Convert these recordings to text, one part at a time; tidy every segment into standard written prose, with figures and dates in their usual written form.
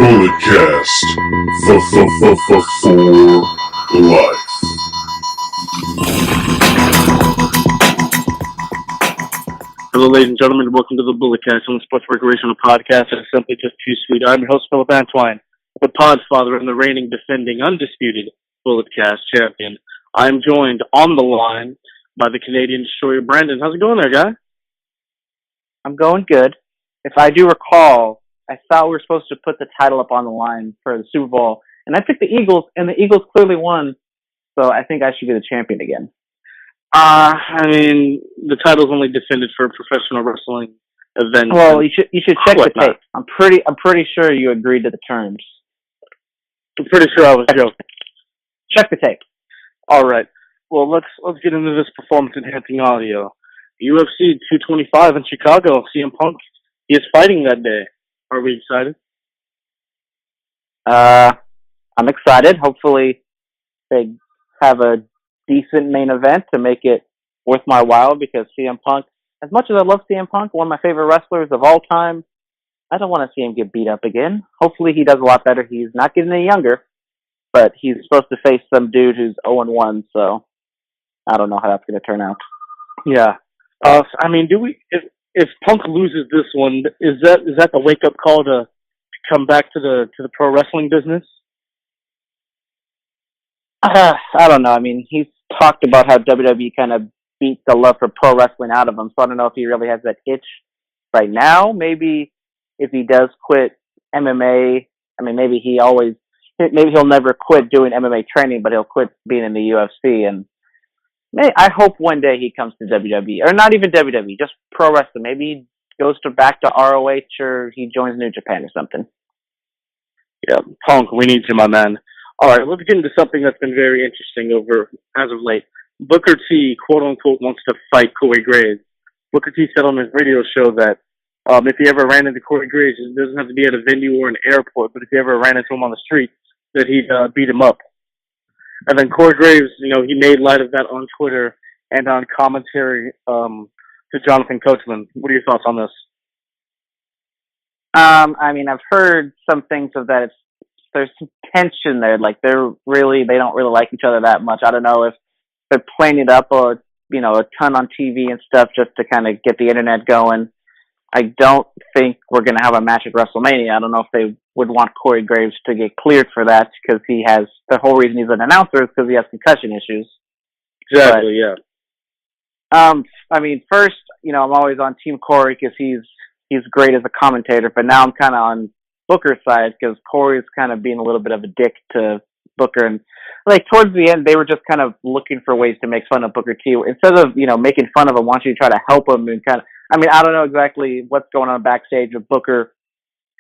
Bulletcast for life. Hello, ladies and gentlemen. Welcome to the Bulletcast on the Sports Recreational Podcast. It's simply just too sweet. I'm your host, Philip Antwine, the Podfather and the reigning, defending, undisputed Bulletcast champion. I'm joined on the line by the Canadian Destroyer, Brandon. How's it going there, guy? I'm going good. If I do recall, I thought we were supposed to put the title up on the line for the Super Bowl, and I picked the Eagles, and the Eagles clearly won, so I think I should be the champion again. I mean, the title's only defended for professional wrestling events. Well, you should check the tape. I'm pretty sure you agreed to the terms. I'm pretty sure I was joking. Check the tape. All right. Well, let's get into this performance-enhancing audio. UFC 225 in Chicago. CM Punk, he is fighting that day. Are we excited? I'm excited. Hopefully, they have a decent main event to make it worth my while, because CM Punk, as much as I love CM Punk, one of my favorite wrestlers of all time, I don't want to see him get beat up again. Hopefully he does a lot better. He's not getting any younger, but he's supposed to face some dude who's 0-1, so I don't know how that's going to turn out. Yeah. I mean, if Punk loses this one, is that the wake-up call to come back to the pro wrestling business? I don't know. I mean, he's talked about how WWE kind of beat the love for pro wrestling out of him, so I don't know if he really has that itch right now. Maybe if he does quit MMA, I mean, maybe he'll never quit doing MMA training, but he'll quit being in the UFC, and I hope one day he comes to WWE, or not even WWE, just pro wrestling. Maybe he goes back to ROH, or he joins New Japan or something. Yeah, Punk, we need you, my man. All right, let's get into something that's been very interesting as of late. Booker T, quote unquote, wants to fight Corey Graves. Booker T said on his radio show that if he ever ran into Corey Graves, it doesn't have to be at a venue or an airport, but if he ever ran into him on the street, that he'd beat him up. And then Corey Graves, he made light of that on Twitter and on commentary to Jonathan Coachman. What are your thoughts on this? I mean, I've heard some things of that. There's some tension there. Like, they don't really like each other that much. I don't know if they're playing it up a ton on TV and stuff just to kind of get the internet going. I don't think we're going to have a match at WrestleMania. I don't know if they would want Corey Graves to get cleared for that, because the whole reason he's an announcer is because he has concussion issues. Exactly, yeah. I mean, first, I'm always on Team Corey because he's great as a commentator, but now I'm kind of on Booker's side because Corey's kind of being a little bit of a dick to Booker, and like towards the end, they were just kind of looking for ways to make fun of Booker T. Instead of, making fun of him, why don't you try to help him and I mean, I don't know exactly what's going on backstage if Booker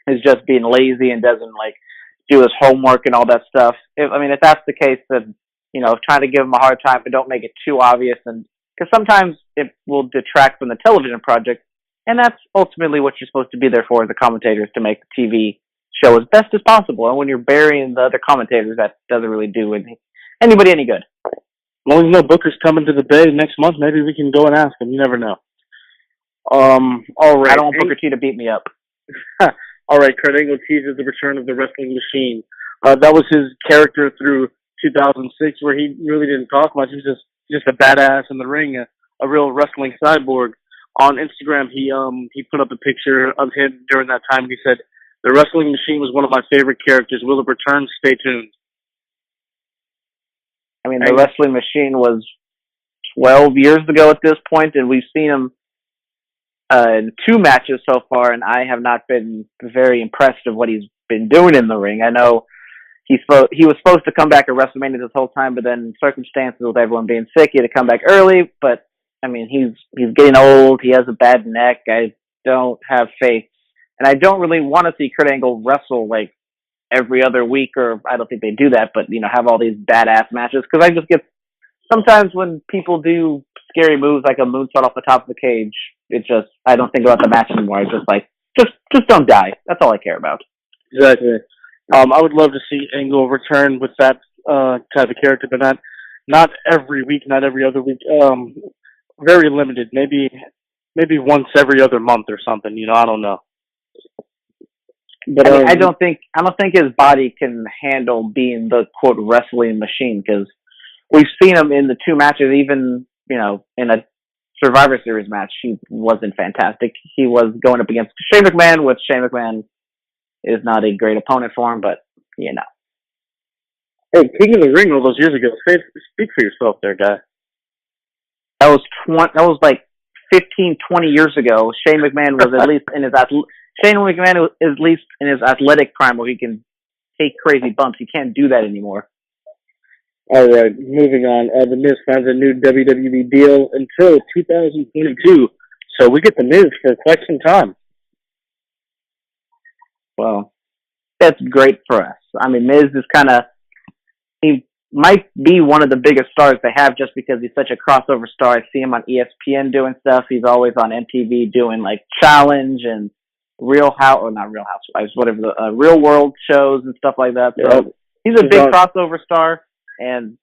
is just being lazy and doesn't, do his homework and all that stuff. If that's the case, then, trying to give him a hard time, but don't make it too obvious. And because sometimes it will detract from the television project, and that's ultimately what you're supposed to be there for as a commentator, is to make the TV show as best as possible. And when you're burying the other commentators, that doesn't really do anybody any good. As long as Booker's coming to the Bay next month, maybe we can go and ask him. You never know. All right. I don't want Booker T to beat me up. All right, Kurt Angle teases the return of the Wrestling Machine. That was his character through 2006, where he really didn't talk much. He was just a badass in the ring, a real wrestling cyborg. On Instagram, he put up a picture of him during that time, and he said, "The Wrestling Machine was one of my favorite characters. Will it return? Stay tuned." I mean, the Wrestling Machine was 12 years ago at this point, and we've seen him in 2 matches so far, and I have not been very impressed of what he's been doing in the ring. I know he was supposed to come back at WrestleMania this whole time, but then circumstances with everyone being sick, he had to come back early. But I mean, he's getting old. He has a bad neck. I don't have faith, and I don't really want to see Kurt Angle wrestle every other week, or I don't think they do that. But have all these badass matches, because I just get sometimes when people do scary moves like a moonsault off the top of the cage, I don't think about the match anymore. It's just don't die. That's all I care about. Exactly. I would love to see Angle return with that type of character, but not every week, not every other week. Very limited. Maybe once every other month or something. I don't know. But I mean, I don't think his body can handle being the quote wrestling machine, because we've seen him in the two matches, even in a Survivor Series match, he wasn't fantastic. He was going up against Shane McMahon, which Shane McMahon is not a great opponent for him, but Hey, King of the Ring all those years ago. Speak for yourself there, guy. That was like 15, 20 years ago. Shane McMahon was at least in his athletic prime, where he can take crazy bumps. He can't do that anymore. All right, moving on. The Miz finds a new WWE deal until 2022, so we get the Miz for quite some time. Well, that's great for us. I mean, Miz is he might be one of the biggest stars they have, just because he's such a crossover star. I see him on ESPN doing stuff. He's always on MTV doing like Challenge and Real Housewives, whatever, the Real World shows and stuff like that. So he's a big crossover star, and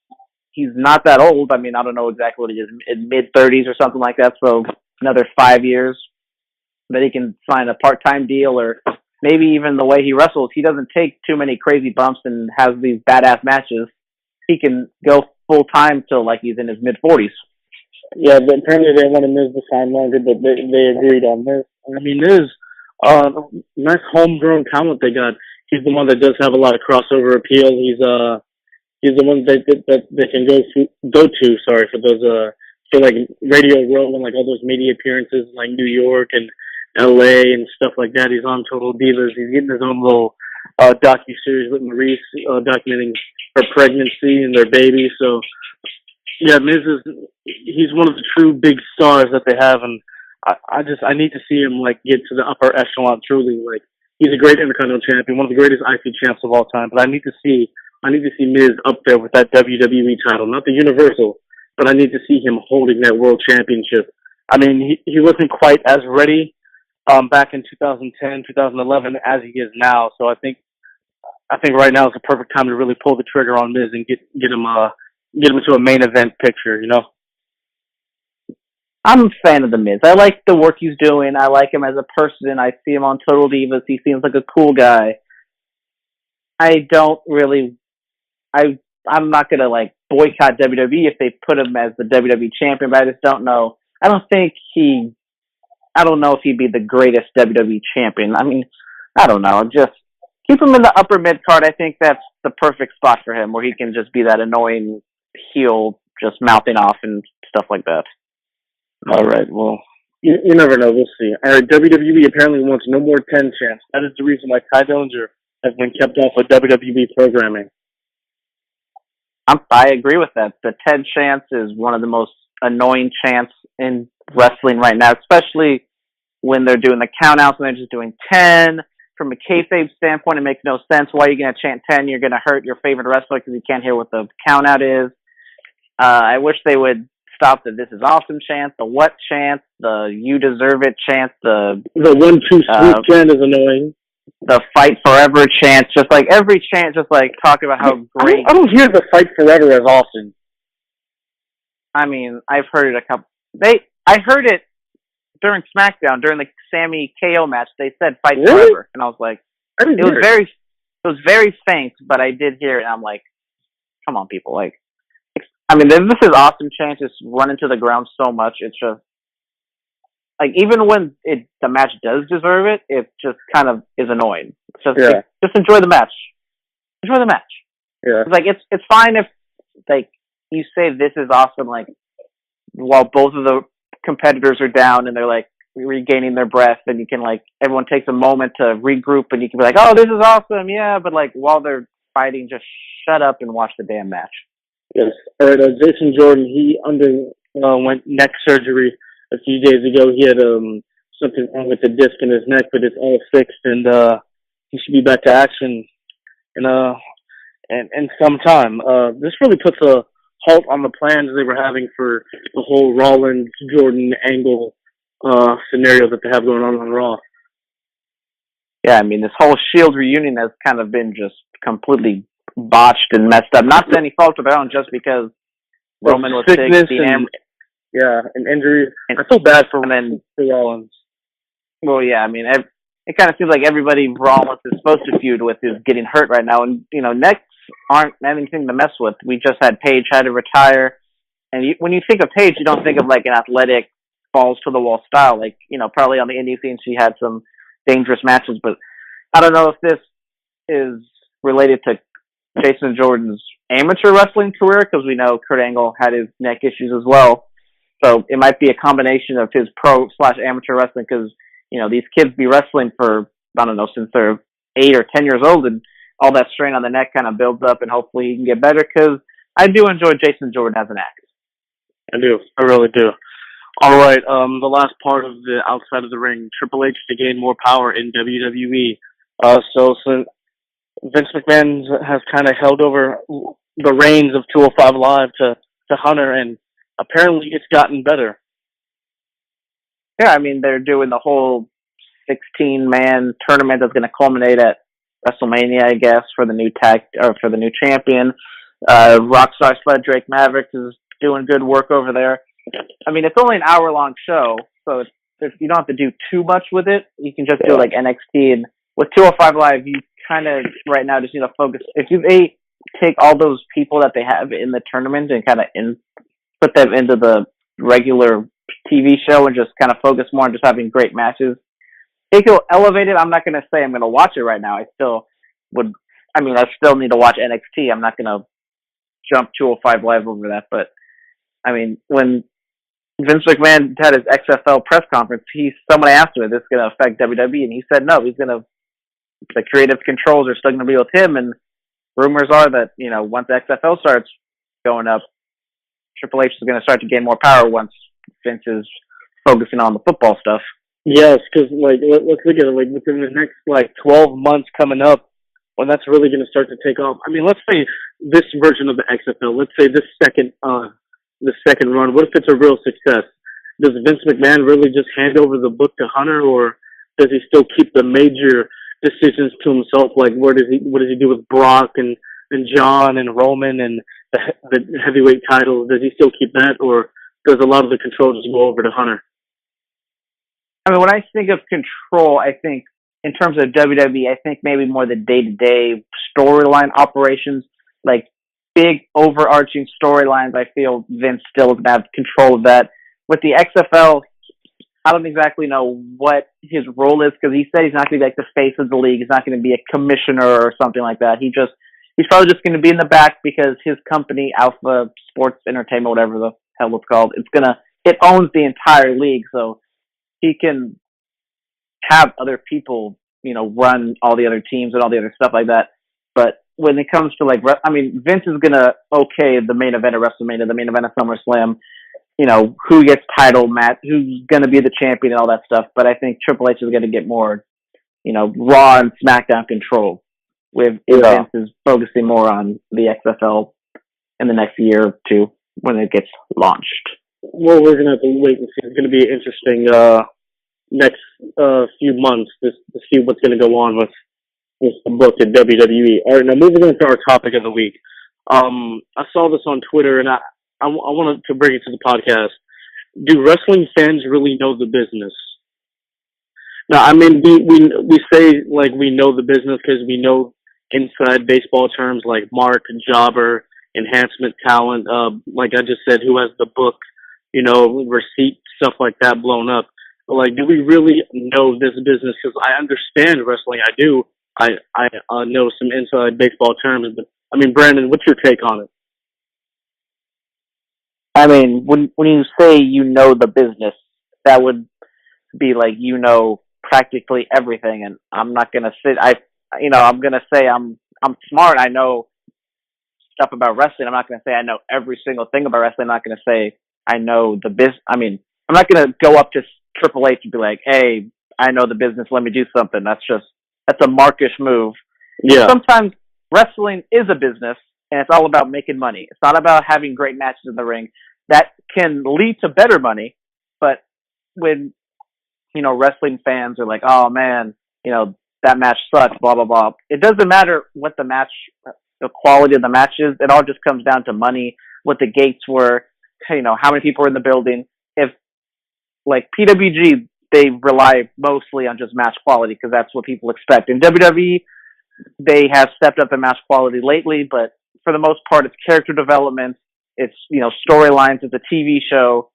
he's not that old. I mean, I don't know exactly what he is, in mid-30s or something like that. So another 5 years that he can sign a part-time deal, or maybe even the way he wrestles, he doesn't take too many crazy bumps and has these badass matches. He can go full-time till like he's in his mid-40s. Yeah, but apparently they wanted Miz to sign longer, but they agreed on this. I mean, Miz, nice homegrown talent they got. He's the one that does have a lot of crossover appeal. He's the one that they can go to. Sorry, for those for like Radio Row and like all those media appearances in like New York and LA and stuff like that. He's on Total Divas. He's getting his own little docu-series with Maurice, documenting her pregnancy and their baby. So yeah, Miz he's one of the true big stars that they have, and I need to see him like get to the upper echelon truly. Like, he's a great Intercontinental champion, one of the greatest IC champs of all time, but I need to see Miz up there with that WWE title, not the Universal, but I need to see him holding that World Championship. I mean, he wasn't quite as ready back in 2010, 2011 as he is now. So I think right now is the perfect time to really pull the trigger on Miz and get him to a main event picture. I'm a fan of the Miz. I like the work he's doing. I like him as a person. I see him on Total Divas. He seems like a cool guy. I'm not gonna like boycott WWE if they put him as the WWE champion, but I just don't know. I don't know if he'd be the greatest WWE champion. I mean, I don't know. Just keep him in the upper mid card. I think that's the perfect spot for him, where he can just be that annoying heel, just mouthing off and stuff like that. All right. Well, you never know. We'll see. All right. WWE apparently wants no more 10 champs. That is the reason why Ty Dillinger has been kept off of WWE programming. I agree with that. The 10 chants is one of the most annoying chants in wrestling right now, especially when they're doing the countouts and they're just doing 10. From a kayfabe standpoint, it makes no sense. Why are you going to chant 10? You're going to hurt your favorite wrestler because you can't hear what the countout is. I wish they would stop the "This is awesome" chant, the "What" chant, the "You deserve it" chant, the 1-2 sweet chant is annoying. The "Fight Forever" chant, just like every chant, just like talking about how great. I don't hear the "Fight Forever" as often. I mean, I've heard it I heard it during Smackdown, during the Sammy KO match. They said "Fight Forever," and I was like, it was very faint, but I did hear it. And I'm like, come on, people! Like, I mean, "This is awesome" chant is running to the ground so much. It's just like, even when the match does deserve it, it just kind of is annoying. Just enjoy the match. Enjoy the match. Yeah. It's like it's fine if like you say "This is awesome" like while both of the competitors are down and they're like regaining their breath, and you can like everyone takes a moment to regroup and you can be like, "Oh, this is awesome," yeah. But like while they're fighting, just shut up and watch the damn match. Yes. All right. Jason Jordan, he underwent neck surgery a few days ago. He had something wrong with the disc in his neck, but it's all fixed, and he should be back to action in some time. This really puts a halt on the plans they were having for the whole Rollins Jordan angle scenario that they have going on Raw. Yeah, I mean, this whole Shield reunion has kind of been just completely botched and messed up. Not to any fault of their own, just because Roman was sick, and injuries. I feel bad for Rollins. Well, yeah, I mean, it kind of seems like everybody Rollins is supposed to feud with is getting hurt right now, and necks aren't anything to mess with. We just had Paige had to retire, and when you think of Paige, you don't think of like an athletic balls to the wall style. Like probably on the indie scene, she had some dangerous matches, but I don't know if this is related to Jason Jordan's amateur wrestling career, because we know Kurt Angle had his neck issues as well. So it might be a combination of his pro/amateur wrestling, because these kids be wrestling for, I don't know, since they're 8 or 10 years old, and all that strain on the neck kind of builds up, and hopefully he can get better, because I do enjoy Jason Jordan as an act. I do. I really do. All right. The last part of the outside of the ring, Triple H to gain more power in WWE. So Vince McMahon has kind of held over the reins of 205 Live to Hunter, and apparently it's gotten better. Yeah, I mean, they're doing the whole 16-man tournament that's going to culminate at WrestleMania, I guess, for the new for the new champion. Rockstar Spud Drake Maverick is doing good work over there. I mean, it's only an hour-long show, so you don't have to do too much with it. You can just do like NXT, and with 205 Live, you kind of right now just need to focus. If they take all those people that they have in the tournament and kind of put them into the regular TV show and just kind of focus more on just having great matches, it will elevate it. I'm not going to say I'm going to watch it right now. I still need to watch NXT. I'm not going to jump 205 Live over that. But, I mean, when Vince McMahon had his XFL press conference, somebody asked him, is this going to affect WWE? And he said no. The creative controls are still going to be with him. And rumors are that, once the XFL starts going up, Triple H is going to start to gain more power once Vince is focusing on the football stuff. Yes, because let's look at it. Like within the next 12 months coming up, when that's really going to start to take off. I mean, let's say this version of the XFL. Let's say this second run. What if it's a real success? Does Vince McMahon really just hand over the book to Hunter, or does he still keep the major decisions to himself? Like, what does he do with Brock and John and Roman and the heavyweight title? Does he still keep that, or does a lot of the control just go over to Hunter? I mean, when I think of control, I think in terms of WWE, I think maybe more the day-to-day storyline operations, like big overarching storylines. I feel Vince still doesn't have control of that. With the XFL, I don't exactly know what his role is, because he said he's not going to be like the face of the league. He's not going to be a commissioner or something like that. He's probably just going to be in the back because his company, Alpha Sports Entertainment, whatever the hell it's called, it owns the entire league, so he can have other people, run all the other teams and all the other stuff like that. But when it comes to Vince is going to the main event of WrestleMania, the main event of SummerSlam, who gets title match, who's going to be the champion and all that stuff. But I think Triple H is going to get more, Raw and SmackDown control Vince is focusing more on the XFL in the next year or two when it gets launched. Well, we're going to have to wait and see. It's going to be interesting next few months to see what's going to go on with the book at WWE. All right, now moving on to our topic of the week. I saw this on Twitter, and I wanted to bring it to the podcast. Do wrestling fans really know the business? Now, I mean, we say we know the business because we know inside baseball terms like mark, jobber, enhancement, talent. Like I just said, who has the book, receipt, stuff like that blown up. But do we really know this business? Because I understand wrestling. I do. I know some inside baseball terms. But I mean, Brandon, what's your take on it? I mean, when you say the business, that would be practically everything. And I'm not gonna I'm gonna say I'm smart. I know stuff about wrestling. I'm not gonna say I know every single thing about wrestling. I'm not gonna say I know the business. I mean, I'm not gonna go up to Triple H and be like, "Hey, I know the business. Let me do something." That's a markish move. Yeah. Sometimes wrestling is a business, and it's all about making money. It's not about having great matches in the ring. That can lead to better money, but when wrestling fans are like, "Oh man, that match sucks," blah blah blah. It doesn't matter what the quality of the match is. It all just comes down to money, what the gates were, how many people were in the building. If PWG, they rely mostly on just match quality because that's what people expect. In WWE, they have stepped up the match quality lately, but for the most part, it's character development, it's, storylines, it's a TV show,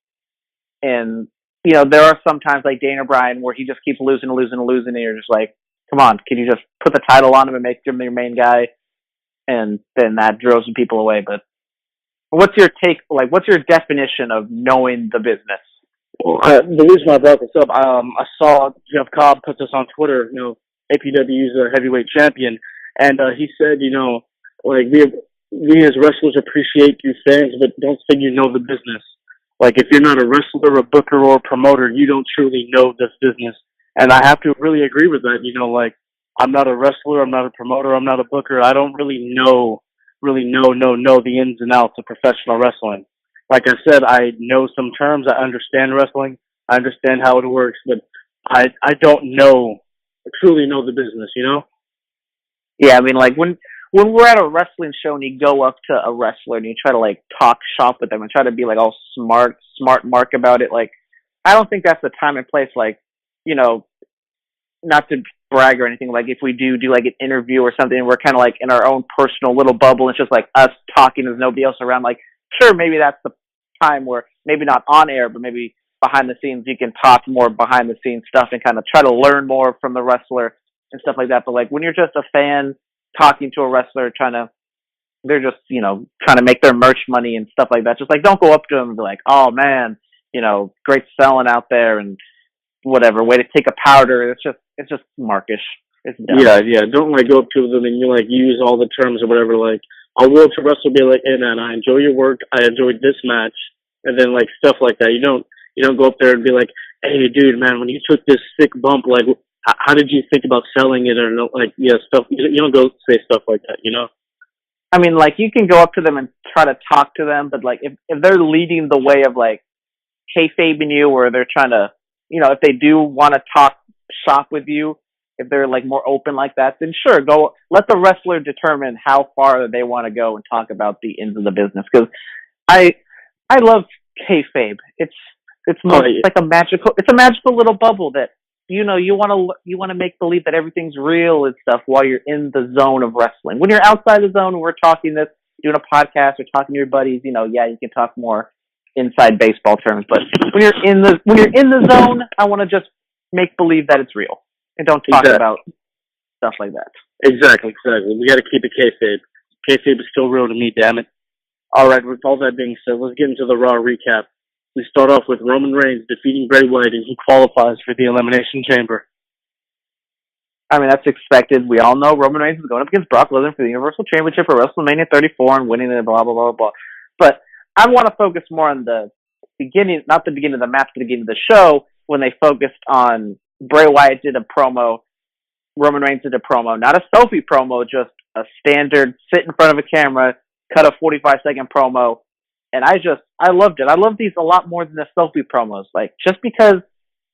and, there are some times like Dana Bryan where he just keeps losing, and you're just like, come on, can you just put the title on him and make him your main guy? And then that draws some people away. But what's your take, what's your definition of knowing the business? Well, the reason I brought this up, I saw Jeff Cobb put this on Twitter, APW's a heavyweight champion, and he said, we as wrestlers appreciate you fans, but don't say you know the business. Like, if you're not a wrestler, a booker, or a promoter, you don't truly know this business. And I have to really agree with that. I'm not a wrestler, I'm not a promoter, I'm not a booker. I don't really know the ins and outs of professional wrestling. Like I said, I know some terms, I understand wrestling, I understand how it works, but I don't truly know the business, Yeah, I mean, when we're at a wrestling show and you go up to a wrestler and you try to talk shop with them and try to be all smart mark about it, I don't think that's the time and place, not to brag or anything, if we do an interview or something and we're kind of in our own personal little bubble, it's just us talking, there's nobody else around, sure, maybe that's the time where maybe not on air, but maybe behind the scenes you can talk more behind the scenes stuff and kind of try to learn more from the wrestler and stuff like that. But when you're just a fan talking to a wrestler, they're just, trying to make their merch money and stuff like that. Just don't go up to them and be like, oh man, great selling out there and whatever, way to take a powder. It's just markish. It's dumb. Yeah. Don't go up to them and you use all the terms or whatever. I'll go up to wrestle and be like, hey man, I enjoy your work. I enjoyed this match. And then stuff like that. You don't go up there and be like, hey dude, man, when you took this sick bump, how did you think about selling it or stuff? You don't go say stuff like that, I mean, you can go up to them and try to talk to them, but if they're leading the way of kayfabing you, or they're trying to, if they do want to talk shop with you, if they're more open like that, then sure, go let the wrestler determine how far they want to go and talk about the ends of the business. Because I love kayfabe. It's a magical little bubble that you want to make believe that everything's real and stuff while you're in the zone of wrestling. When you're outside the zone, we're talking this, doing a podcast or talking to your buddies, you can talk more inside baseball terms. But when you're in the zone, I want to just make believe that it's real and don't talk about stuff like that. Exactly. We got to keep it kayfabe. Kayfabe is still real to me, damn it. All right. With all that being said, let's get into the Raw recap. We start off with Roman Reigns defeating Bray Wyatt, and he qualifies for the Elimination Chamber. I mean, that's expected. We all know Roman Reigns is going up against Brock Lesnar for the Universal Championship for WrestleMania 34 and winning it, blah, blah, blah, blah. But I want to focus more on the beginning, not the beginning of the match, but the beginning of the show, when they focused on Bray Wyatt did a promo, Roman Reigns did a promo, not a selfie promo, just a standard sit in front of a camera, cut a 45-second promo. And I loved it. I love these a lot more than the selfie promos. Just because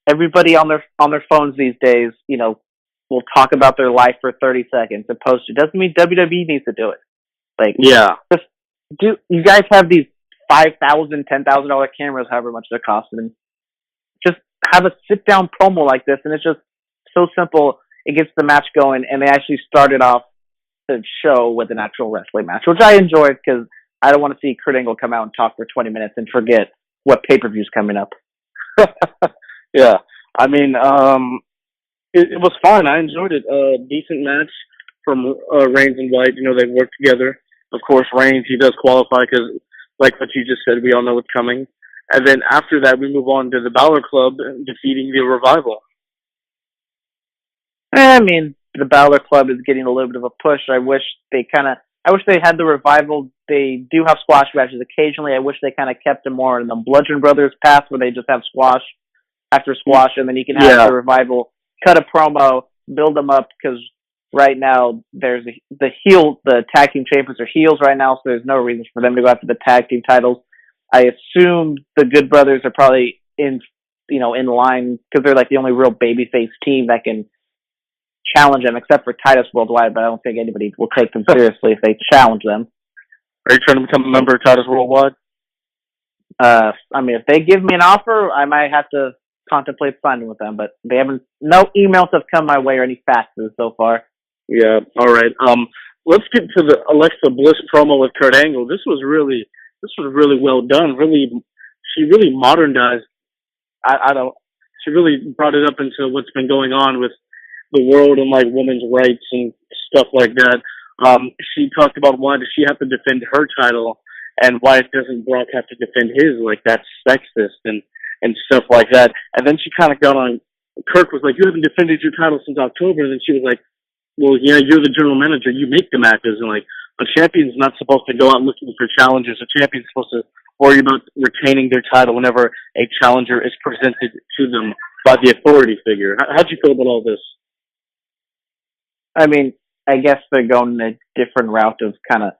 everybody on their phones these days, will talk about their life for 30 seconds and post it, doesn't mean WWE needs to do it. You guys have these $5,000, $10,000 cameras, however much they're costing, and just have a sit down promo like this, and it's just so simple. It gets the match going, and they actually started off the show with an actual wrestling match, which I enjoyed because I don't want to see Kurt Angle come out and talk for 20 minutes and forget what pay-per-view's coming up. Yeah. I mean, it was fun. I enjoyed it. Decent match from Reigns and White. They worked together. Of course, Reigns, he does qualify because, like what you just said, we all know what's coming. And then after that, we move on to the Balor Club defeating the Revival. I mean, the Balor Club is getting a little bit of a push. I wish they had the Revival. They do have squash matches occasionally. I wish they kind of kept them more in the Bludgeon Brothers path where they just have squash after squash, and then you can have the Revival cut a promo, build them up, because right now there's the tag team champions are heels right now, so there's no reason for them to go after the tag team titles. I assume the Good Brothers are probably in line because they're the only real babyface team that can challenge them, except for Titus Worldwide, but I don't think anybody will take them seriously if they challenge them. Are you trying to become a member of Titus Worldwide? I mean, if they give me an offer, I might have to contemplate signing with them, but they haven't. No emails have come my way or any faxes so far. Yeah. All right. Let's get to the Alexa Bliss promo with Kurt Angle. This was really well done. Really, she really modernized. I don't. She really brought it up into what's been going on with the world and like women's rights and stuff like that. She talked about why does she have to defend her title and why doesn't Brock have to defend his? Like that's sexist and stuff like that. And then she kind of got on. Kirk was like, "You haven't defended your title since October." And then she was like, "Well, yeah, you're the general manager. You make the matches, and like a champion's not supposed to go out looking for challengers. A champion's supposed to worry about retaining their title whenever a challenger is presented to them by the authority figure." How'd you feel about all this? I mean, I guess they're going a different route of kind of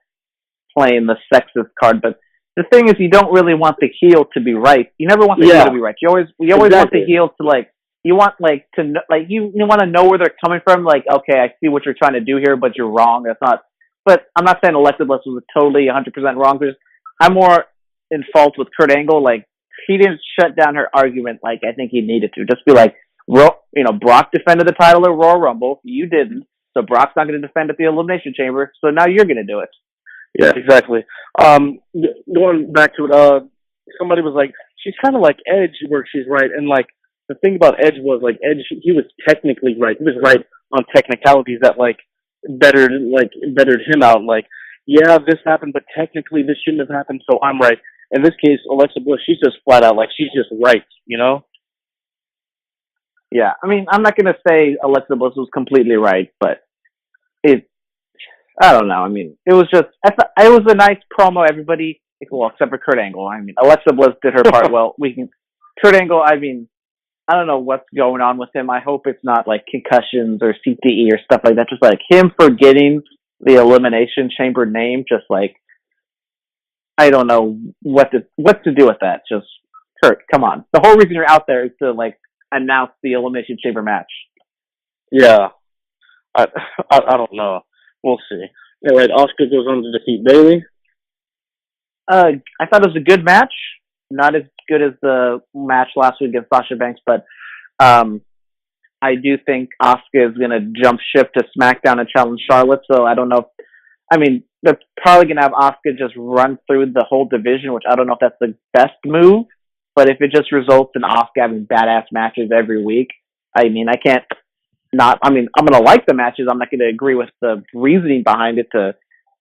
playing the sexist card, but the thing is, you don't really want the heel to be right. You never want the heel to be right. You always want the heel to like. You want like to like you want to know where they're coming from. Like, okay, I see what you're trying to do here, but you're wrong. That's not. But I'm not saying Alexa Bliss was totally 100% wrong. Because I'm more in fault with Kurt Angle. Like, he didn't shut down her argument like I think he needed to. Just be like, Brock defended the title at Royal Rumble. You didn't. So Brock's not going to defend at the Elimination Chamber. So now you're going to do it. Yeah, exactly. Going back to it, somebody was like, she's kind of like Edge where she's right. And like, the thing about Edge was like, Edge, he was technically right. He was right on technicalities that like bettered him out. Like, yeah, this happened, but technically this shouldn't have happened. So I'm right. In this case, Alexa Bliss, she's just flat out like, she's just right, you know? Yeah, I mean, I'm not going to say Alexa Bliss was completely right, but I don't know. I mean, it was just, it was a nice promo. Everybody, well, except for Kurt Angle. I mean, Alexa Bliss did her part well. Kurt Angle, I mean, I don't know what's going on with him. I hope it's not like concussions or CTE or stuff like that. Just like him forgetting the Elimination Chamber name, just like, I don't know what to do with that. Just, Kurt, come on. The whole reason you're out there is to like announce the Elimination Chamber match. Yeah. I don't know. We'll see. All right, Asuka goes on to defeat Bayley. I thought it was a good match. Not as good as the match last week against Sasha Banks, but I do think Asuka is going to jump ship to SmackDown and challenge Charlotte. So I don't know. I mean, they're probably going to have Asuka just run through the whole division, which I don't know if that's the best move. But if it just results in Asuka having badass matches every week, I mean, I can't not. I mean, I'm going to like the matches. I'm not going to agree with the reasoning behind it to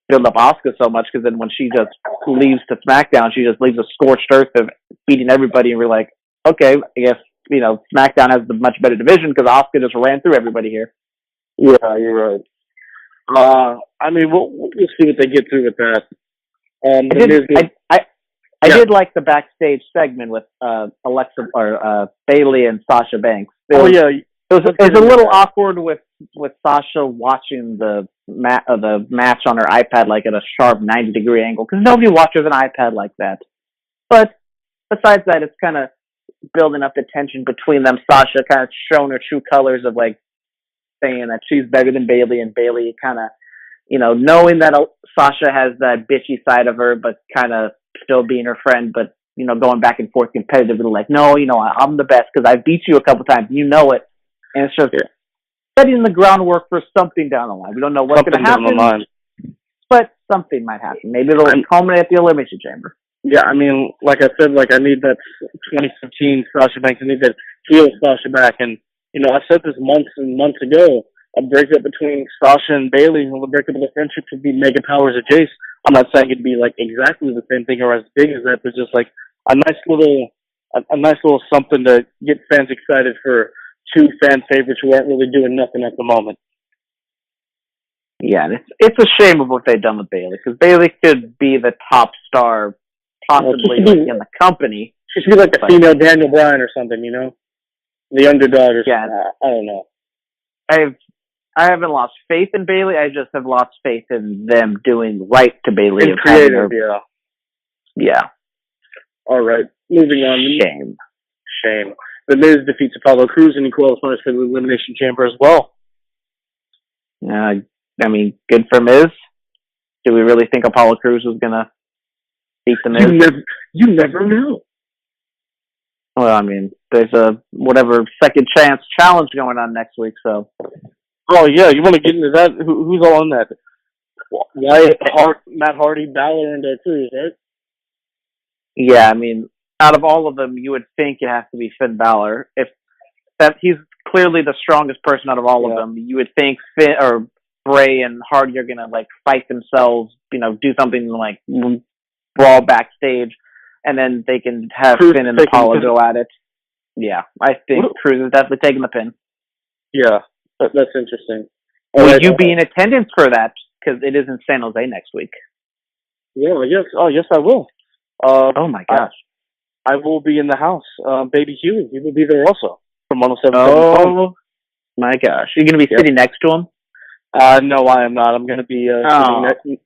build up Asuka so much, because then when she just leaves to SmackDown, she just leaves a scorched earth of beating everybody, and we're like, okay, I guess, SmackDown has the much better division because Asuka just ran through everybody here. Yeah, you're right. I mean, we'll see what they get through with that. I did like the backstage segment with Alexa or Bayley and Sasha Banks. It was a little awkward with Sasha watching the match on her iPad like at a sharp 90-degree angle, because nobody watches an iPad like that. But besides that, it's kind of building up the tension between them. Sasha kind of showing her true colors of like saying that she's better than Bayley, and Bayley kind of, knowing that Sasha has that bitchy side of her, but kind of still being her friend, but going back and forth competitively, like, no, I'm the best because I beat you a couple times, it. And it's just setting the groundwork for something down the line. We don't know what's going to happen, but something might happen. Maybe it'll culminate at the Elimination Chamber. Yeah, I mean, like I said, I need that 2015 Sasha Banks. I need that heel Sasha back. And, I said this months and months ago, a breakup between Sasha and Bayley, the breakup of the friendship would be Mega Powers or Jace. I'm not saying it'd be, exactly the same thing or as big as that, but just, a nice little something to get fans excited for two fan favorites who aren't really doing nothing at the moment. Yeah, it's a shame of what they've done with Bayley, because Bayley could be the top star, possibly in the company. She should be like the female Daniel Bryan or something, the underdog or something. I don't know. I haven't lost faith in Bayley. I just have lost faith in them doing right to Bayley. And creative, yeah. All right, moving on. Shame. The Miz defeats Apollo Crews and he qualifies for the Elimination Chamber as well. I mean, good for Miz. Do we really think Apollo Crews was going to beat the Miz? You never know. Well, I mean, there's a whatever second chance challenge going on next week. So. Oh yeah, you want to get into that? Who's all on that? Wyatt, Matt Hardy, Balor, and Cruz, right? Yeah, I mean, out of all of them, you would think it has to be Finn Balor. If that he's clearly the strongest person out of all of them, you would think Finn or Bray and Hardy are gonna like fight themselves, do something like brawl backstage, and then they can have Cruz Finn and Apollo go at it. Yeah, I think Cruz is definitely taking the pin. Yeah, that's interesting. Will you be in attendance for that? Because it is in San Jose next week. Yeah, yes. Oh, yes, I will. Oh my gosh. I will be in the house. Baby Huey, he will be there also from 107. Oh my gosh. You're going to be sitting next to him? No, I am not. I'm going to be sitting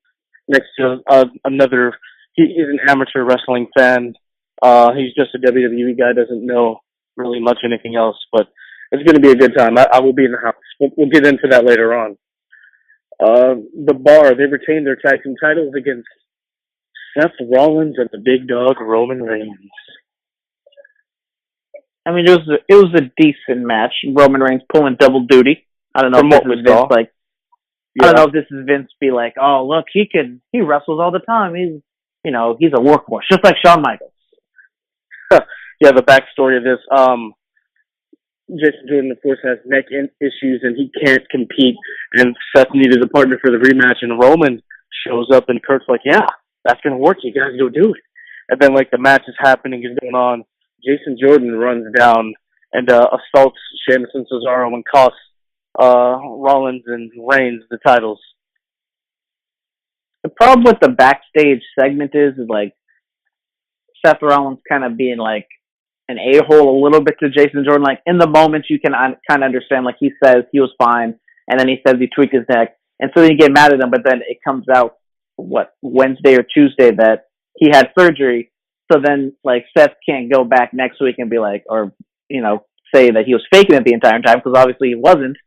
next to another. He is an amateur wrestling fan. He's just a WWE guy, doesn't know really much anything else, but it's going to be a good time. I will be in the house. We'll get into that later on. The Bar, they retained their tag team titles against Seth Rollins and the big dog Roman Reigns. I mean, it was a decent match. Roman Reigns pulling double duty. I don't know if this is Vince like. Yeah. I don't know if this is Vince be like, oh look, he wrestles all the time. He's a workhorse, just like Shawn Michaels. Yeah, the backstory of this. Jason Jordan, of course, has neck issues and he can't compete. And Seth needed a partner for the rematch, and Roman shows up, and Kurt's like, "Yeah, that's gonna work. You guys go do it." And then, like, the match is happening, is going on. Jason Jordan runs down and assaults Sheamus and Cesaro and costs Rollins and Reigns the titles. The problem with the backstage segment is like Seth Rollins kind of being like an a-hole a little bit to Jason Jordan. Like, in the moment, you can kind of understand, like, he says he was fine, and then he says he tweaked his neck, and so then you get mad at him, but then it comes out, Wednesday or Tuesday that he had surgery, so then, like, Seth can't go back next week and be like, or, say that he was faking it the entire time, because obviously he wasn't.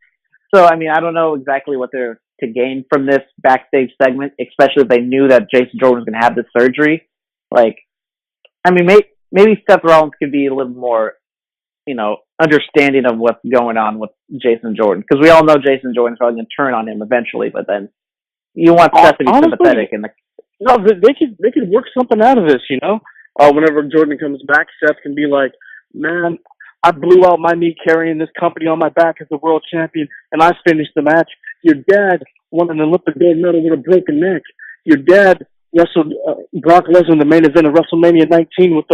So, I mean, I don't know exactly what they're to gain from this backstage segment, especially if they knew that Jason Jordan was going to have this surgery. Like, I mean, maybe Seth Rollins could be a little more, understanding of what's going on with Jason Jordan. Because we all know Jason Jordan's probably going to turn on him eventually, but then you want Seth to be sympathetic. No, they could work something out of this, Whenever Jordan comes back, Seth can be like, "Man, I blew out my knee carrying this company on my back as the world champion, and I finished the match. Your dad won an Olympic gold medal with a broken neck. Your dad wrestled Brock Lesnar in the main event of WrestleMania 19 with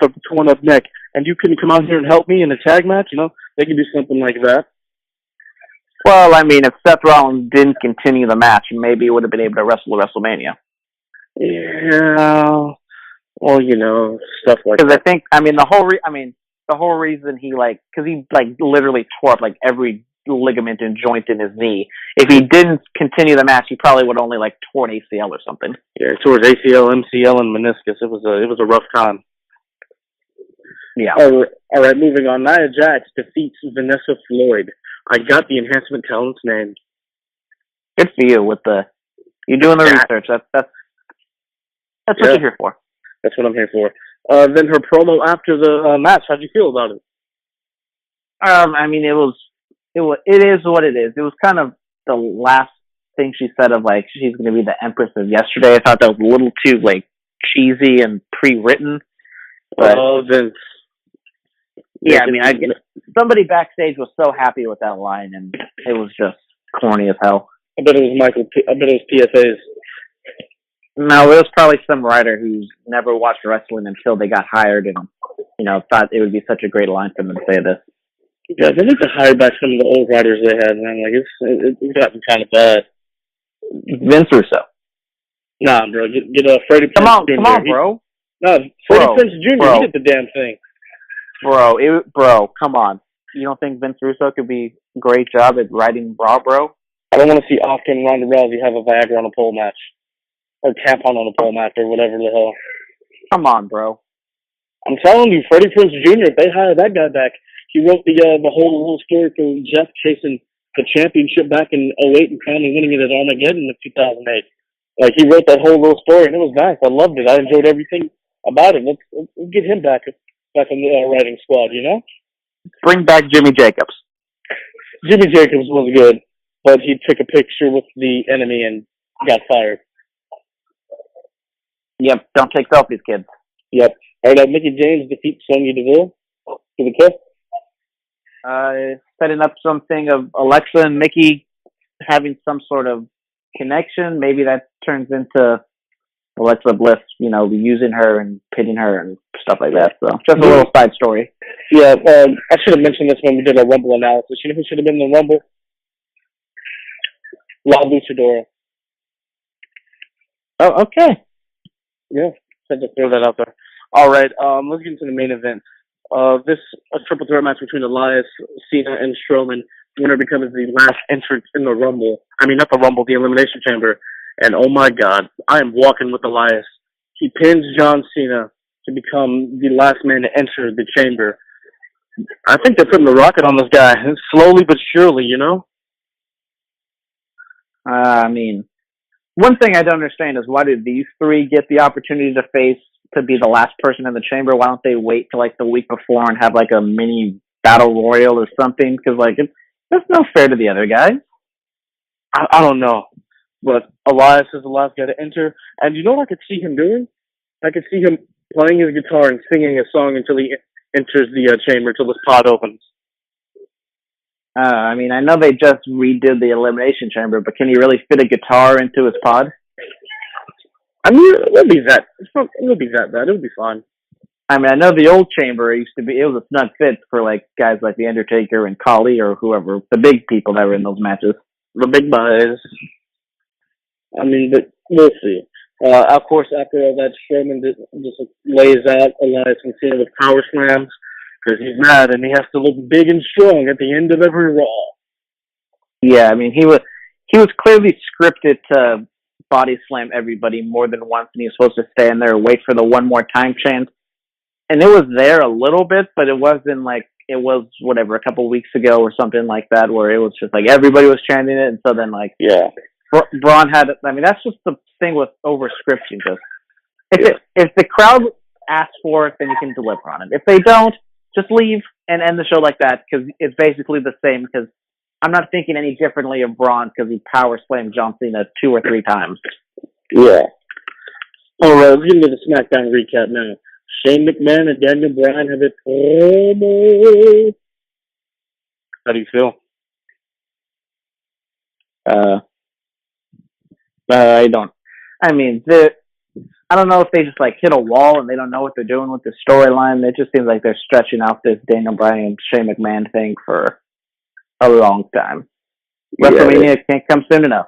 a torn up neck, and you couldn't come out here and help me in a tag match." They can do something like that. Well, I mean, if Seth Rollins didn't continue the match, maybe he would have been able to wrestle at WrestleMania. Yeah. Well, stuff like that. Because I think, the whole reason because he literally tore up every ligament and joint in his knee. If he didn't continue the match, he probably would only torn ACL or something. Yeah, towards ACL, MCL, and meniscus. It was a rough time. Yeah. All right, moving on. Nia Jax defeats Vanessa Floyd. I got the enhancement talent's name. Good for you you're doing the research. That's what you're here for. That's what I'm here for. Then her promo after the match. How'd you feel about it? I mean, it is what it is. It was kind of the last thing she said of she's going to be the Empress of yesterday. I thought that was a little too cheesy and pre-written. But, Vince. Yeah, I mean, somebody backstage was so happy with that line, and it was just corny as hell. I bet it was Michael. I bet it was PFAs. No, it was probably some writer who's never watched wrestling until they got hired and, thought it would be such a great line for them to say this. Yeah, they need to hire back some of the old writers they had, man. It's gotten kind of bad. Vince Russo. Nah, bro. Get Freddie Prinze Jr. Come on, bro. No, Freddie Prinze Jr. He did the damn thing. Bro, come on. You don't think Vince Russo could be a great job at writing Raw, bro? I don't want to see Asuka and Ronda Rousey have a Viagra on a pole match. Or tampon on a pole match, or whatever the hell. Come on, bro. I'm telling you, Freddie Prinze Jr., if they hire that guy back, he wrote the whole story for Jeff chasing the championship back in 2008 and finally winning it at Armageddon in 2008. He wrote that whole little story, and it was nice. I loved it. I enjoyed everything about it. Let's get him back. back on the writing squad, you know? Bring back Jimmy Jacobs. Jimmy Jacobs was good, but he took a picture with the enemy and got fired. Yep, don't take selfies, kids. Yep. All right, Mickey James defeats Sonya Deville for the kiss. Setting up something of Alexa and Mickey having some sort of connection. Maybe that turns into Alexa Bliss, using her and pitting her and stuff like that. So just a little side story. Yeah, I should have mentioned this when we did our Rumble analysis. You know who should have been in the Rumble? La Luchadora. Oh, okay. Yeah, had to throw that out there. All right, let's get into the main event. This a triple threat match between Elias, Cena, and Strowman. Winner becomes the last entrant in the Rumble. I mean, not the Rumble, the Elimination Chamber. And oh my God, I am walking with Elias. He pins John Cena to become the last man to enter the chamber. I think they're putting the rocket on this guy, slowly but surely, you know? I mean, one thing I don't understand is why did these three get the opportunity to be the last person in the chamber? Why don't they wait till like the week before and have like a mini battle royal or something? Because that's no fair to the other guys. I don't know, but Elias is the last guy to enter, and you know what I could see him doing? I could see him playing his guitar and singing a song until he enters the chamber, until the pod opens. I mean, I know they just redid the Elimination Chamber, but can he really fit a guitar into his pod? I mean, it wouldn't be that. It wouldn't be that bad. It would be fine. I mean, I know the old chamber it was a snug fit for like guys like The Undertaker and Khali or whoever, the big people that were in those matches. The big boys. I mean, but we'll see. Of course, after all that, Strowman just lays out Elias and Cena with power slams because he's mad and he has to look big and strong at the end of every Raw. Yeah, I mean, he was clearly scripted to body slam everybody more than once, and he was supposed to stand there and wait for the one more time chant. And it was there a little bit, but it wasn't like it was whatever a couple weeks ago or something like that, where it was just like everybody was chanting it, and so then like Braun had. I mean, that's just the thing with over scripting. Just if the crowd asks for it, then you can deliver on it. If they don't, just leave and end the show like that because it's basically the same. Because I'm not thinking any differently of Braun because he power slammed John Cena 2 or 3 times. Yeah. All right, let's get into the Smackdown recap now. Shane McMahon and Daniel Bryan have it almost. How do you feel? I don't. I mean, I don't know if they just like hit a wall and they don't know what they're doing with the storyline. It just seems like they're stretching out this Daniel Bryan and Shane McMahon thing for a long time. WrestleMania can't come soon enough.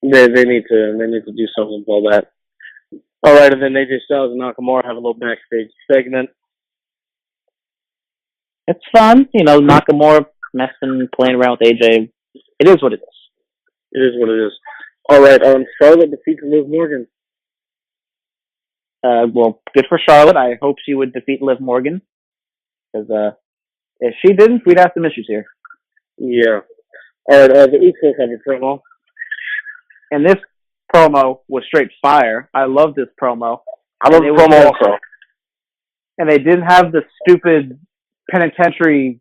They need to do something with all that. All right, and then AJ Styles and Nakamura have a little backstage segment. It's fun, Nakamura messing, playing around with AJ. It is what it is. It is what it is. All right, Charlotte defeats Liv Morgan. Well, good for Charlotte. I hope she would defeat Liv Morgan. Because if she didn't, we'd have some issues here. Yeah. All right, the Usos have a promo. And this promo was straight fire. I love this promo. I love the promo also. And they didn't have the stupid penitentiary,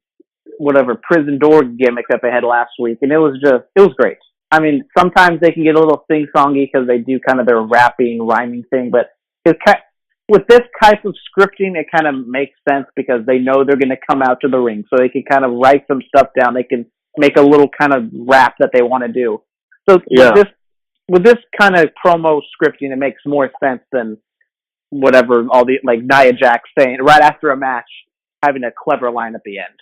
prison door gimmick that they had last week. And it was great. I mean, sometimes they can get a little sing-songy because they do kind of their rapping, rhyming thing. But with this type of scripting, it kind of makes sense because they know they're going to come out to the ring. So they can kind of write some stuff down. They can make a little kind of rap that they want to do. So with this kind of promo scripting, it makes more sense than whatever all the like Nia Jax saying right after a match, having a clever line at the end.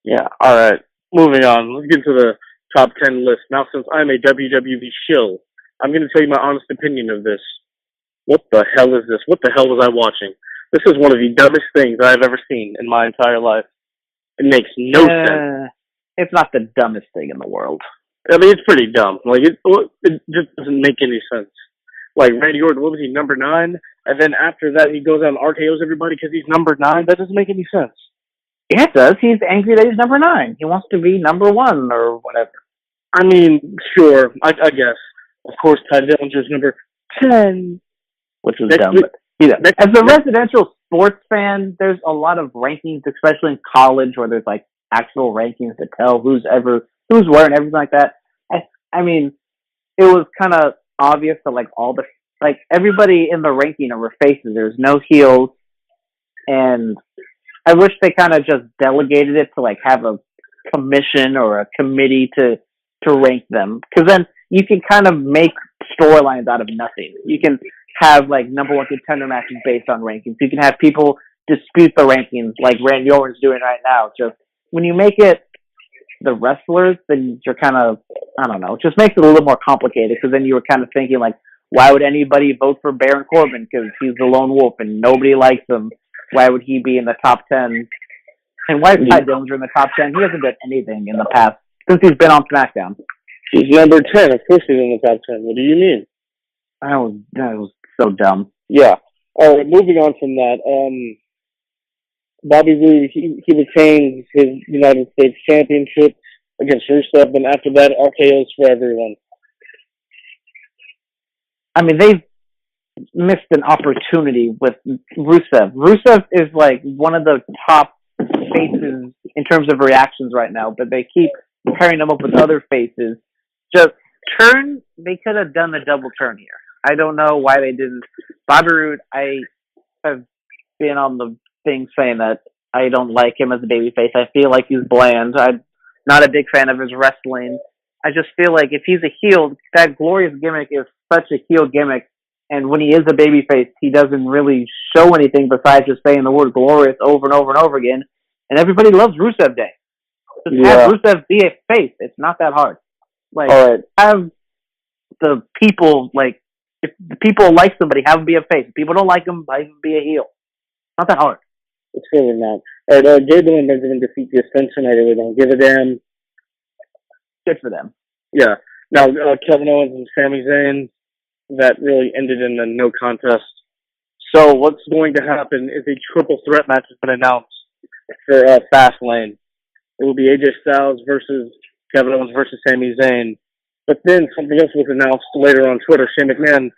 Yeah. All right. Moving on. Let's get to the top 10 list. Now, since I'm a WWE shill, I'm going to tell you my honest opinion of this. What the hell is this? What the hell was I watching? This is one of the dumbest things I've ever seen in my entire life. It makes no sense. It's not the dumbest thing in the world. I mean, it's pretty dumb. Like, it just doesn't make any sense. Like, Randy Orton, what was he, number 9? And then after that, he goes out and RKOs everybody because he's number 9? That doesn't make any sense. Yeah, it does. He's angry that he's number 9. He wants to be number 1 or whatever. I mean, sure, I guess. Of course, Ty Dillinger's number 10. Which was dumb. As a residential sports fan, there's a lot of rankings, especially in college, where there's like actual rankings to tell who's where and everything like that. I mean, it was kind of obvious that like everybody in the ranking were faces. There's no heels, and I wish they kind of just delegated it to like have a commission or a committee to rank them, because then you can kind of make storylines out of nothing. You can have like number one contender matches based on rankings. You can have people dispute the rankings like Randy Orton's doing right now. Just when you make it the wrestlers, then you're kind of, I don't know, it just makes it a little more complicated, because then you were kind of thinking like, why would anybody vote for Baron Corbin? Because he's the lone wolf and nobody likes him. Why would he be in the top 10? And why is Ty Dillinger in the top 10? He hasn't done anything in the past since he's been on SmackDown. He's number 10. Of course he's in the top 10. What do you mean? That was so dumb. Yeah. All right, moving on from that. Bobby Roode, he retains his United States Championship against Rusev, and after that, RKO's for everyone. I mean, they've missed an opportunity with Rusev. Rusev is like one of the top faces in terms of reactions right now, but they keep pairing him up with other faces. Just they could have done the double turn here. I don't know why they didn't. Bobby Roode, I have been on the thing saying that I don't like him as a babyface. I feel like he's bland. I'm not a big fan of his wrestling. I just feel like if he's a heel, that glorious gimmick is such a heel gimmick, and when he is a babyface, he doesn't really show anything besides just saying the word glorious over and over and over again, and everybody loves Rusev Day. Just have Rusev be a face. It's not that hard. Like, have the people, like, if the people like somebody, have them be a face. If people don't like them, have them be a heel. Not that hard. It's really not. All right, Gable and Benjamin defeat the Ascension. I really don't give a damn. Good for them. Yeah. Now, Kevin Owens and Sami Zayn, that really ended in a no contest. So what's going to happen is a triple threat match has been announced for Fastlane. It will be AJ Styles versus Kevin Owens versus Sami Zayn. But then something else was announced later on Twitter. Shane McMahon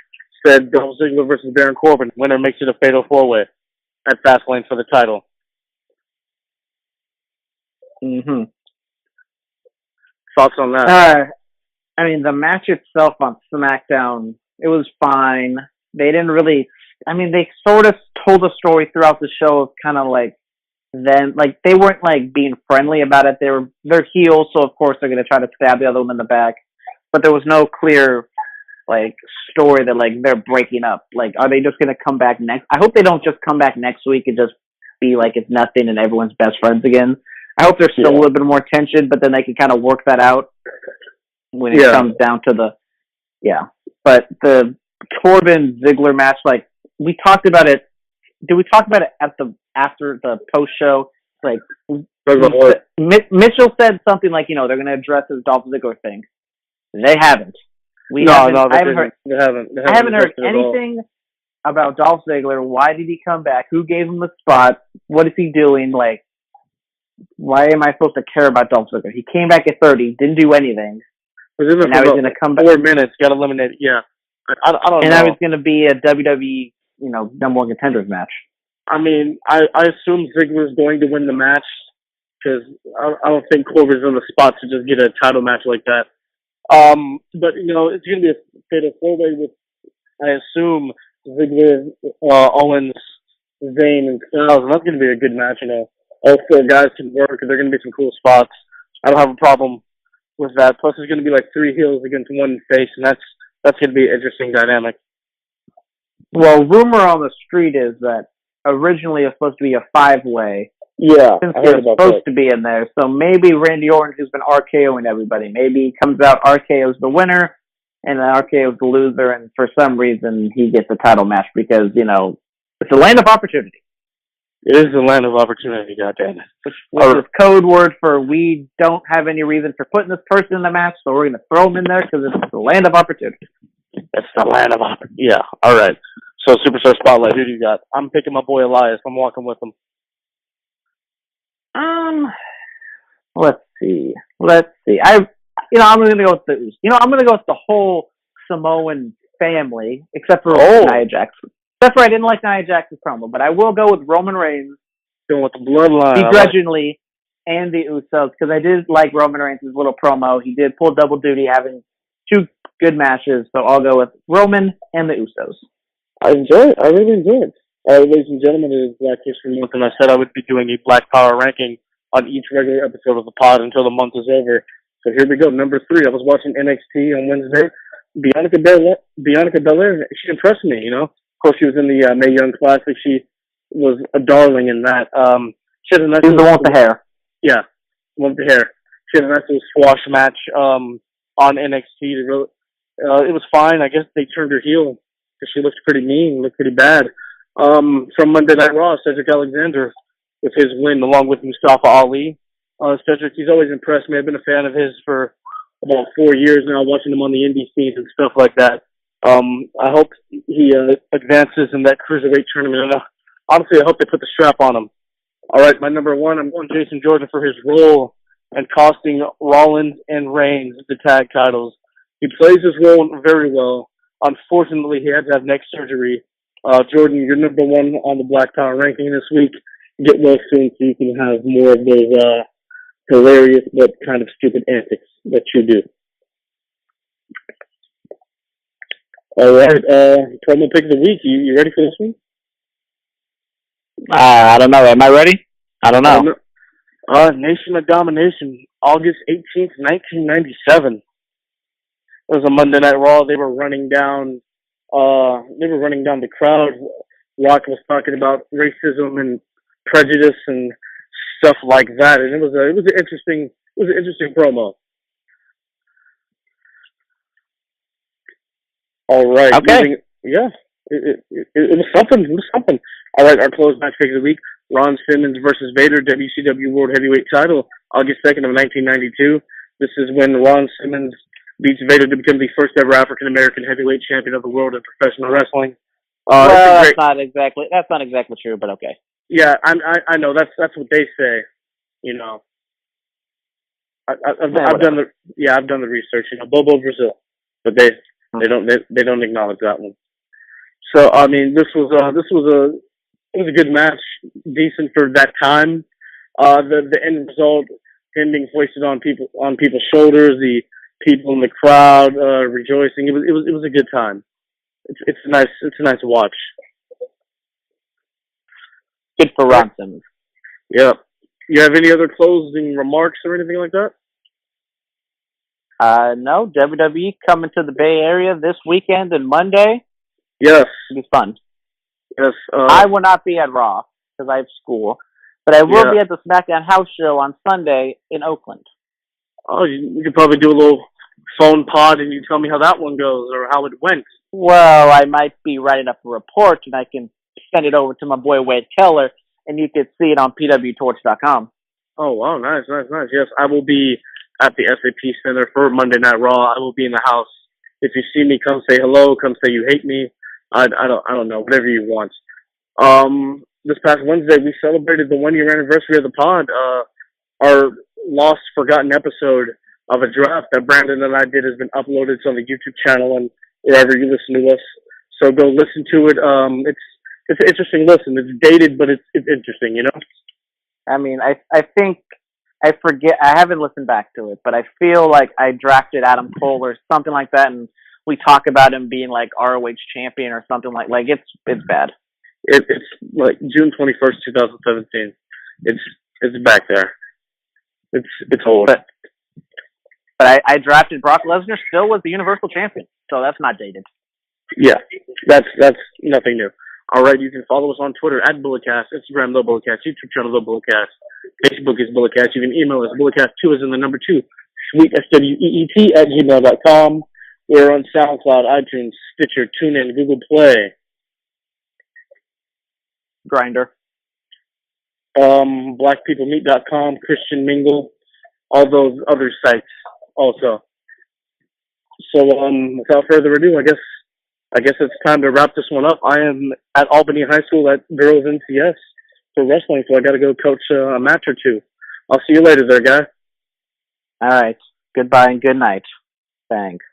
said Dolph Ziggler versus Baron Corbin. Winner makes it a fatal four-way at Fastlane for the title. Mm-hmm. Thoughts on that? I mean, the match itself on SmackDown, it was fine. They didn't really, I mean, they sort of told a story throughout the show of kind of like them, like they weren't like being friendly about it. They're heels, so of course they're going to try to stab the other one in the back. But there was no clear like story that like they're breaking up. Like, are they just going to come back next? I hope they don't just come back next week and just be like it's nothing and everyone's best friends again. I hope there's still a little bit more tension, but then they can kind of work that out when it comes down to the But the Corbin Ziggler match, like we talked about it. Did we talk about it after the post show? Like Mitchell said something like, they're going to address this Dolph Ziggler thing. They haven't. I haven't heard anything about Dolph Ziggler. Why did he come back? Who gave him the spot? What is he doing? Like, why am I supposed to care about Dolph Ziggler? He came back at 30, didn't do anything. And now he's going to come back 4 minutes, got eliminated. Yeah, I don't know. And now it's going to be a WWE, number one contenders match. I mean, I assume Ziggler's going to win the match because I don't think Corbin's in the spot to just get a title match like that. But it's going to be a fatal four-way with, I assume, Ziggler, Owens, Zayn, and Styles, and that's going to be a good match. All four guys can work, and they're going to be some cool spots. I don't have a problem with that. Plus, it's going to be like three heels against one face, and that's going to be an interesting dynamic. Well, rumor on the street is that originally it was supposed to be a five-way. Yeah, since he was supposed to be in there. So maybe Randy Orton, who's been RKOing everybody, maybe he comes out RKO's the winner, and then RKO's the loser, and for some reason he gets a title match because, it's a land of opportunity. It is the land of opportunity, goddammit. Which is code word for we don't have any reason for putting this person in the match, so we're going to throw him in there because it's the land of opportunity. It's the land of opportunity. Yeah, all right. So, Superstar Spotlight, who do you got? I'm picking my boy Elias. I'm walking with him. Let's see. I'm going to go with I'm going to go with the whole Samoan family, except for Nia Jax. That's why I didn't like Nia Jax's promo, but I will go with Roman Reigns. Going with the bloodline. Begrudgingly, and the Usos, because I did like Roman Reigns' little promo. He did pull double duty, having 2 good matches, so I'll go with Roman and the Usos. I enjoy it. I really enjoy it. Ladies and gentlemen, it is Black History Month, and I said I would be doing a Black Power ranking on each regular episode of the pod until the month is over. So here we go. Number 3, I was watching NXT on Wednesday. Bianca Belair, she impressed me, you know. Of course, she was in the Mae Young Classic. She was a darling in that. She had a nice She's the one with the hair. Yeah, one with the hair. She had a nice little squash match on NXT. It was fine. I guess they turned her heel because she looked pretty mean, looked pretty bad. From Monday Night Raw, Cedric Alexander with his win along with Mustafa Ali. Cedric, he's always impressed me. I've been a fan of his for about 4 years now, watching him on the indie scenes and stuff like that. I hope he advances in that cruiserweight tournament. Honestly, I hope they put the strap on him. All right, my number 1, I'm going Jason Jordan for his role and costing Rollins and Reigns the tag titles. He plays his role very well. Unfortunately, he had to have neck surgery. Jordan, you're number 1 on the Black Power ranking this week. Get well soon so you can have more of those hilarious but kind of stupid antics that you do. All right, promo pick of the week. You ready for this one? I don't know. Am I ready? I don't know. Nation of Domination, August 18th, 1997. It was a Monday Night Raw. They were running down the crowd. Rock was talking about racism and prejudice and stuff like that, and it was an interesting promo. All right. Okay. It was something. It was something. All right, our closed match pick of the week: Ron Simmons versus Vader, WCW World Heavyweight Title, August 2nd of 1992. This is when Ron Simmons beats Vader to become the first ever African American heavyweight champion of the world in professional wrestling. That's not exactly true, but okay. Yeah, I know that's what they say. You know, I've done the research. You know, Bobo Brazil, but they don't acknowledge that one. So I mean, this was a good match, decent for that time. The end result, him being hoisted on people's shoulders, the people in the crowd rejoicing. It was a good time. It's nice to watch. Good for Ron Simmons. Yeah. You have any other closing remarks or anything like that? No. WWE coming to the Bay Area this weekend and Monday. Yes. It'll be fun. Yes. I will not be at Raw because I have school, but I will be at the Smackdown house show on Sunday in Oakland. Oh, you could probably do a little phone pod and you tell me how that one goes or how it went. Well, I might be writing up a report and I can send it over to my boy Wade Keller and you can see it on pwtorch.com. Oh, wow. Nice. Yes, I will be at the SAP Center for Monday Night Raw. I will be in the house. If you see me, come say hello. Come say you hate me. I don't know. Whatever you want. This past Wednesday, we celebrated the 1-year anniversary of the pod. Our lost, forgotten episode of a draft that Brandon and I did has been uploaded on the YouTube channel and wherever you listen to us. So go listen to it. It's an interesting listen. It's dated, but it's interesting, you know? I mean, I think, I forget, I haven't listened back to it, but I feel like I drafted Adam Cole or something like that, and we talk about him being like ROH champion or something like it's bad. It's like June 21st, 2017. It's back there. It's old. But I drafted Brock Lesnar, still was the Universal Champion, so that's not dated. Yeah, that's nothing new. All right, you can follow us on Twitter at Bulletcast, Instagram The Bulletcast, YouTube channel The Bulletcast, Facebook is Bulletcast. You can email us Bulletcast2 as in the number 2, sweet SWEET at gmail.com. We're on SoundCloud, iTunes, Stitcher, TuneIn, Google Play, Grinder, BlackPeopleMeet.com, Christian Mingle, all those other sites also. So without further ado, I guess it's time to wrap this one up. I am at Albany High School at Girls NCS for wrestling, so I got to go coach a match or two. I'll see you later there, guy. All right. Goodbye and good night. Thanks.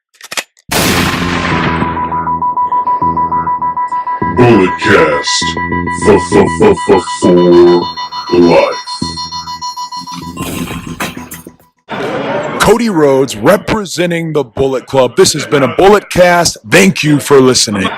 Bulletcast for life. Cody Rhodes representing the Bullet Club. This has been a Bulletcast. Thank you for listening.